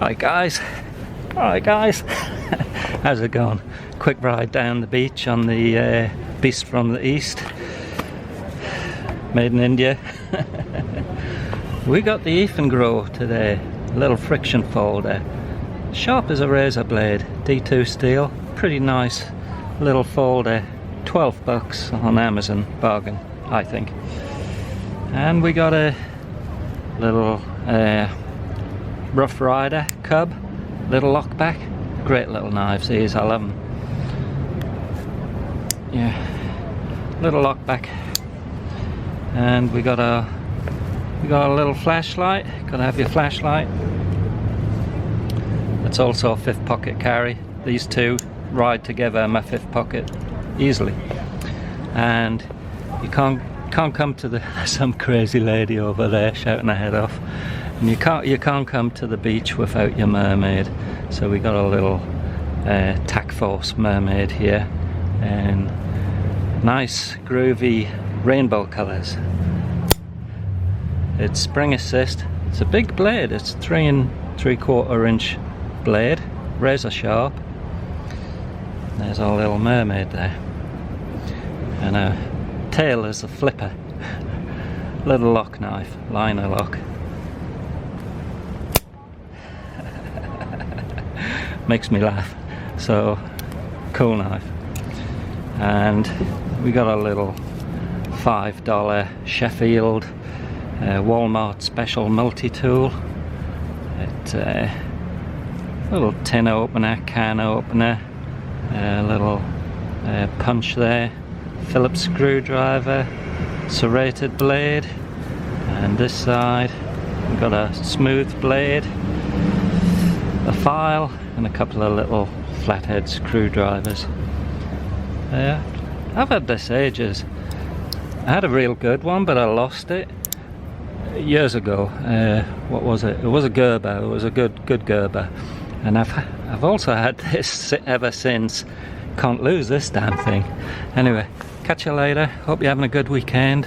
Alright guys, how's it going? Quick ride down the beach on the Beast from the East, made in India. We got the Ethan Grow today, a little friction folder, sharp as a razor blade, D2 steel, pretty nice little folder, 12 bucks on Amazon, bargain I think. And we got a little Rough Rider cub, little lockback, great little knives these, I love them. Yeah, little lockback. And we got a little flashlight, gotta have your flashlight. It's also a 5th pocket carry. These two ride together in my 5th pocket easily. And you can't come to the some crazy lady over there shouting her head off. And you can't come to the beach without your mermaid. So we got a little Tac Force mermaid here, and nice groovy rainbow colours. It's spring assist. It's a big blade. It's 3 3/4 inch blade, razor sharp. There's our little mermaid there, and her tail is a flipper. Little lock knife, liner lock. Makes me laugh. So cool knife. And we got a little $5 Sheffield Walmart special multi-tool. It's a little tin opener, can opener, a little punch there, Phillips screwdriver, serrated blade, and this side we've got a smooth blade, a file, and a couple of little flathead screwdrivers. I've had this ages. I had a real good one, but I lost it years ago. What was it? It was a Gerber. It was a good Gerber, and I've also had this ever since. Can't lose this damn thing. Anyway, catch you later. Hope you're having a good weekend.